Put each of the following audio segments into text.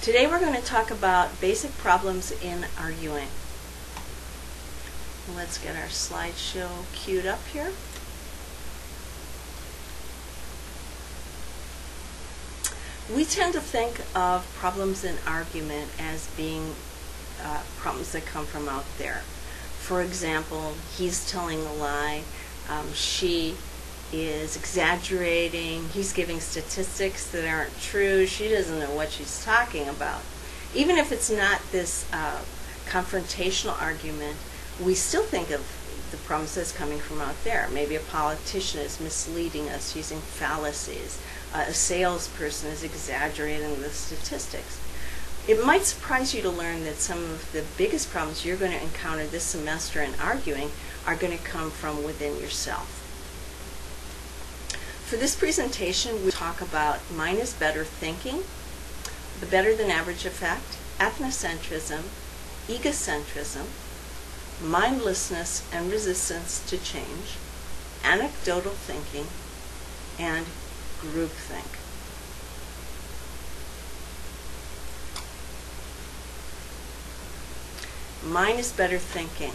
Today we're going to talk about basic problems in arguing. Let's get our slideshow queued up here. We tend to think of problems in argument as being problems that come from out there. For example, he's telling a lie, she is exaggerating, he's giving statistics that aren't true, she doesn't know what she's talking about. Even if it's not this confrontational argument, we still think of the problems as coming from out there. Maybe a politician is misleading us using fallacies. A salesperson is exaggerating the statistics. It might surprise you to learn that some of the biggest problems you're going to encounter this semester in arguing are going to come from within yourself. For this presentation, we talk about mine is better thinking, the better than average effect, ethnocentrism, egocentrism, mindlessness and resistance to change, anecdotal thinking, and groupthink. Mine is better thinking.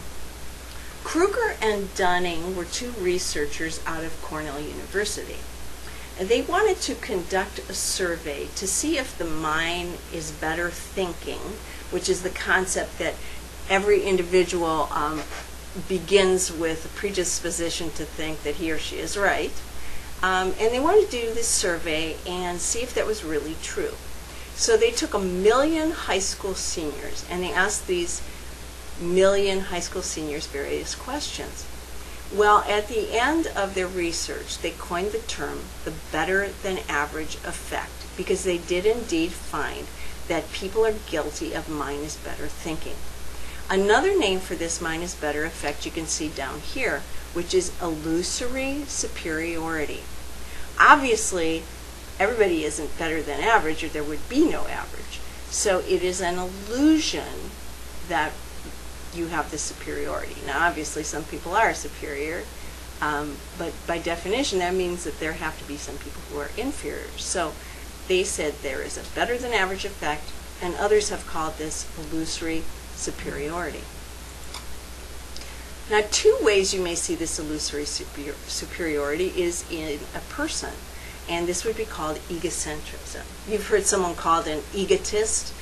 Kruger and Dunning were two researchers out of Cornell University. And they wanted to conduct a survey to see if the mind is better thinking, which is the concept that every individual begins with a predisposition to think that he or she is right. And they wanted to do this survey and see if that was really true. So they took 1 million high school seniors and they asked these 1 million high school seniors various questions. Well, at the end of their research, they coined the term the better than average effect because they did indeed find that people are guilty of mine is better thinking. Another name for this mine is better effect you can see down here, which is illusory superiority. Obviously, everybody isn't better than average or there would be no average. So it is an illusion that you have the superiority. Now obviously some people are superior, but by definition that means that there have to be some people who are inferior. So they said there is a better than average effect, and others have called this illusory superiority. Now two ways you may see this illusory superiority is in a person, and this would be called egocentrism. You've heard someone called an egotist.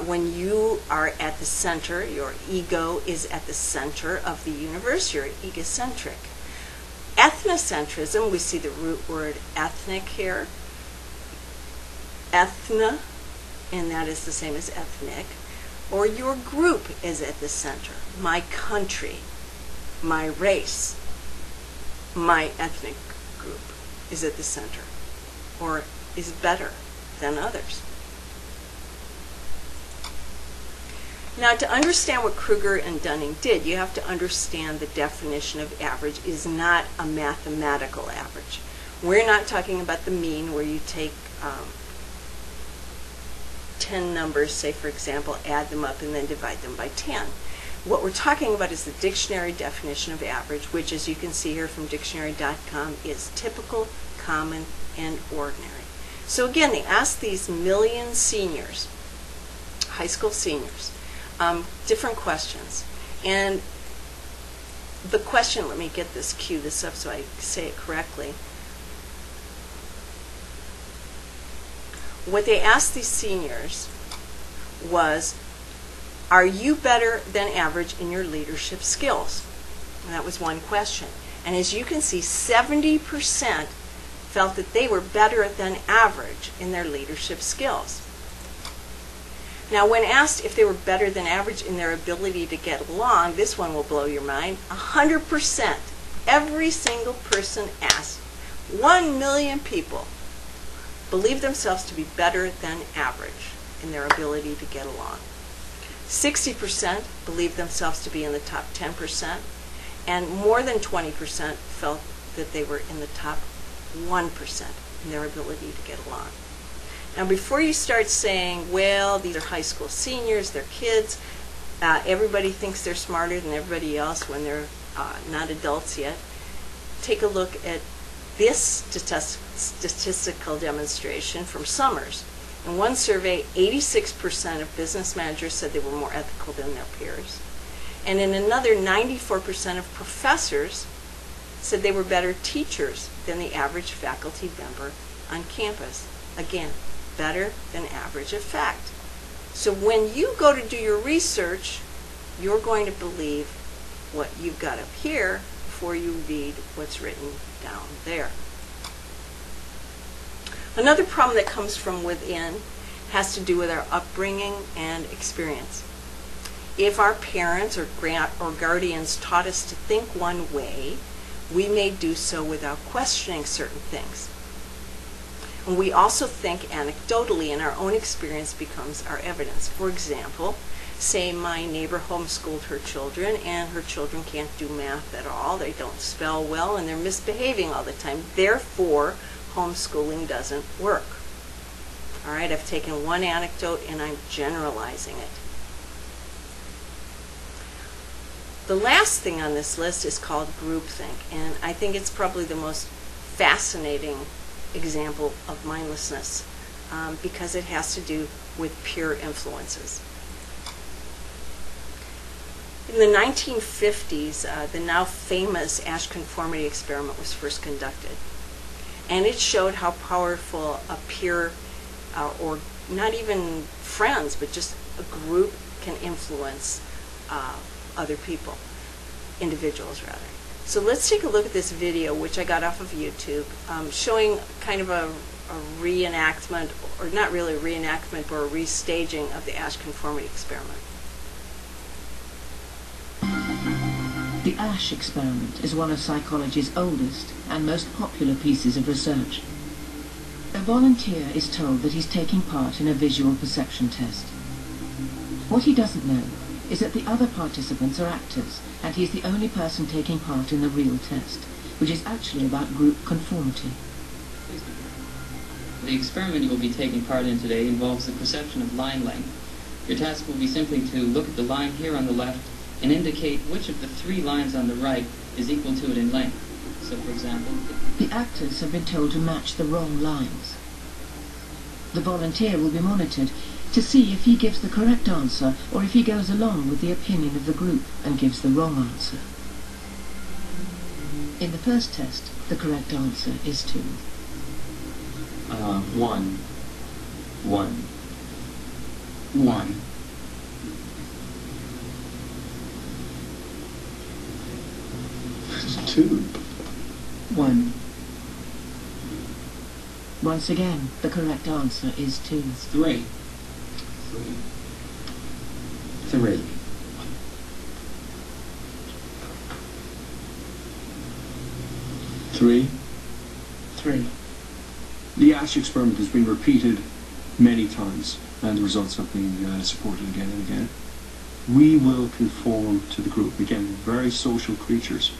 When you are at the center, your ego is at the center of the universe, you're egocentric. Ethnocentrism, we see the root word ethnic here. Ethna, and that is the same as ethnic. Or your group is at the center. My country, my race, my ethnic group is at the center, or is better than others. Now, to understand what Kruger and Dunning did, you have to understand the definition of average is not a mathematical average. We're not talking about the mean where you take 10 numbers, say for example, add them up and then divide them by 10. What we're talking about is the dictionary definition of average, which as you can see here from dictionary.com is typical, common, and ordinary. So again, they asked these 1 million seniors, high school seniors, different questions. And the question, let me get this, cue this up so I say it correctly. What they asked these seniors was, are you better than average in your leadership skills? And that was one question. And as you can see, 70% felt that they were better than average in their leadership skills. Now, when asked if they were better than average in their ability to get along, this one will blow your mind. 100%. Every single person asked, 1 million people believe themselves to be better than average in their ability to get along. 60% believe themselves to be in the top 10%, and more than 20% felt that they were in the top 1% in their ability to get along. Now, before you start saying, well, these are high school seniors, they're kids, everybody thinks they're smarter than everybody else when they're not adults yet, take a look at this statistical demonstration from Summers. In one survey, 86% of business managers said they were more ethical than their peers. And in another, 94% of professors said they were better teachers than the average faculty member on campus. Again, better than average effect. So when you go to do your research, you're going to believe what you've got up here before you read what's written down there. Another problem that comes from within has to do with our upbringing and experience. If our parents or guardians taught us to think one way, we may do so without questioning certain things. And we also think anecdotally, and our own experience becomes our evidence. For example, say my neighbor homeschooled her children, and her children can't do math at all, they don't spell well, and they're misbehaving all the time. Therefore, homeschooling doesn't work. All right, I've taken one anecdote and I'm generalizing it. The last thing on this list is called groupthink, and I think it's probably the most fascinating example of mindlessness because it has to do with peer influences. In the 1950s, the now famous Asch conformity experiment was first conducted, and it showed how powerful a peer or not even friends, but just a group can influence other people, individuals rather. So let's take a look at this video, which I got off of YouTube, showing kind of a reenactment, or not really a reenactment, but a restaging of the Asch conformity experiment. The Asch experiment is one of psychology's oldest and most popular pieces of research. A volunteer is told that he's taking part in a visual perception test. What he doesn't know is that the other participants are actors, and he's the only person taking part in the real test, which is actually about group conformity. The experiment you will be taking part in today involves the perception of line length. Your task will be simply to look at the line here on the left and indicate which of the three lines on the right is equal to it in length. So, for example, the actors have been told to match the wrong lines. The volunteer will be monitored to see if he gives the correct answer or if he goes along with the opinion of the group and gives the wrong answer. In the first test, the correct answer is 2. 1. 1. 1. It's 2. 1. Once again, the correct answer is 2. 3. 3. 3. 3. The Asch experiment has been repeated many times, and the results have been supported again and again. We will conform to the group. Again, we're very social creatures.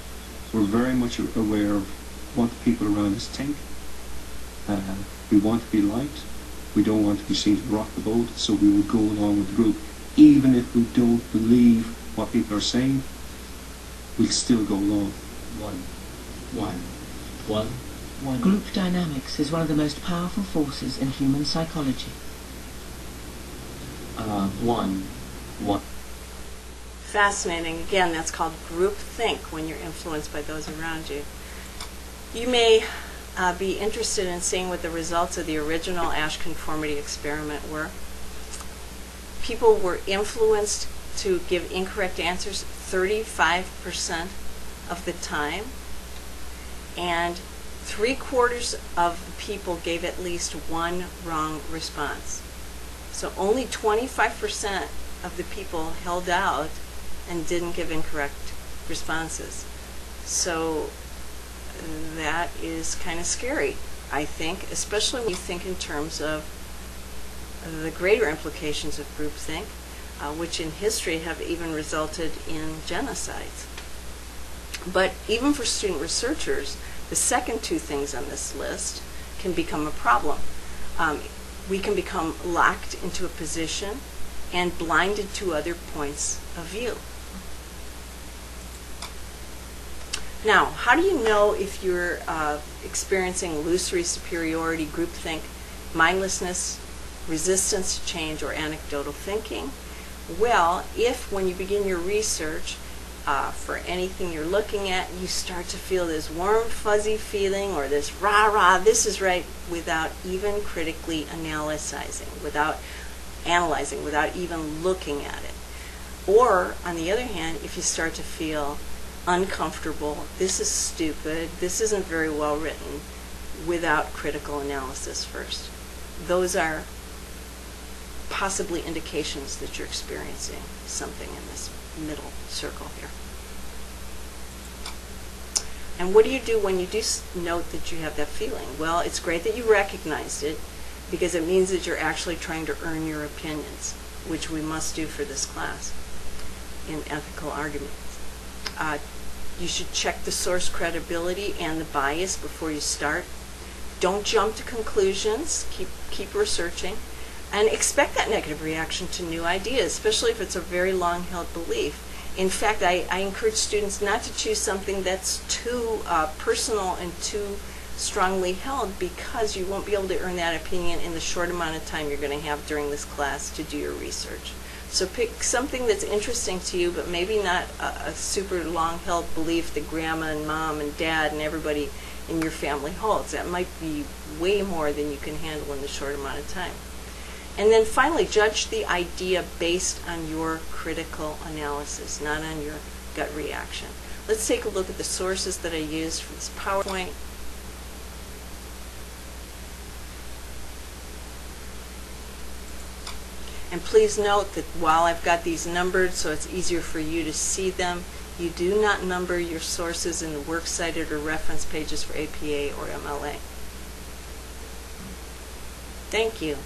We're very much aware of what the people around us think. We want to be liked. We don't want to be seen to rock the boat, so we will go along with the group. Even if we don't believe what people are saying, we'll still go along. 1. 1. 1. 1. Group dynamics is one of the most powerful forces in human psychology. 1. 1. Fascinating. Again, that's called groupthink, when you're influenced by those around you. You may be interested in seeing what the results of the original Asch conformity experiment were. People were influenced to give incorrect answers 35% of the time, and 3/4 of the people gave at least one wrong response. So only 25% of the people held out and didn't give incorrect responses. So that is kind of scary, I think, especially when you think in terms of the greater implications of groupthink, which in history have even resulted in genocides. But even for student researchers, the second two things on this list can become a problem. We can become locked into a position and blinded to other points of view. Now, how do you know if you're experiencing illusory superiority, groupthink, mindlessness, resistance to change, or anecdotal thinking? Well, if when you begin your research for anything you're looking at, you start to feel this warm, fuzzy feeling, or this rah-rah, this is right, without even critically analyzing, without even looking at it. Or, on the other hand, if you start to feel uncomfortable, this is stupid, this isn't very well written, without critical analysis first. Those are possibly indications that you're experiencing something in this middle circle here. And what do you do when you do note that you have that feeling? Well, it's great that you recognized it, because it means that you're actually trying to earn your opinions, which we must do for this class in ethical arguments. You should check the source credibility and the bias before you start. Don't jump to conclusions. Keep researching. And expect that negative reaction to new ideas, especially if it's a very long-held belief. In fact, I encourage students not to choose something that's too personal and too strongly held, because you won't be able to earn that opinion in the short amount of time you're going to have during this class to do your research. So pick something that's interesting to you, but maybe not a super long-held belief that grandma and mom and dad and everybody in your family holds. That might be way more than you can handle in the short amount of time. And then finally, judge the idea based on your critical analysis, not on your gut reaction. Let's take a look at the sources that I used for this PowerPoint. And please note that while I've got these numbered so it's easier for you to see them, you do not number your sources in the works cited or reference pages for APA or MLA. Thank you.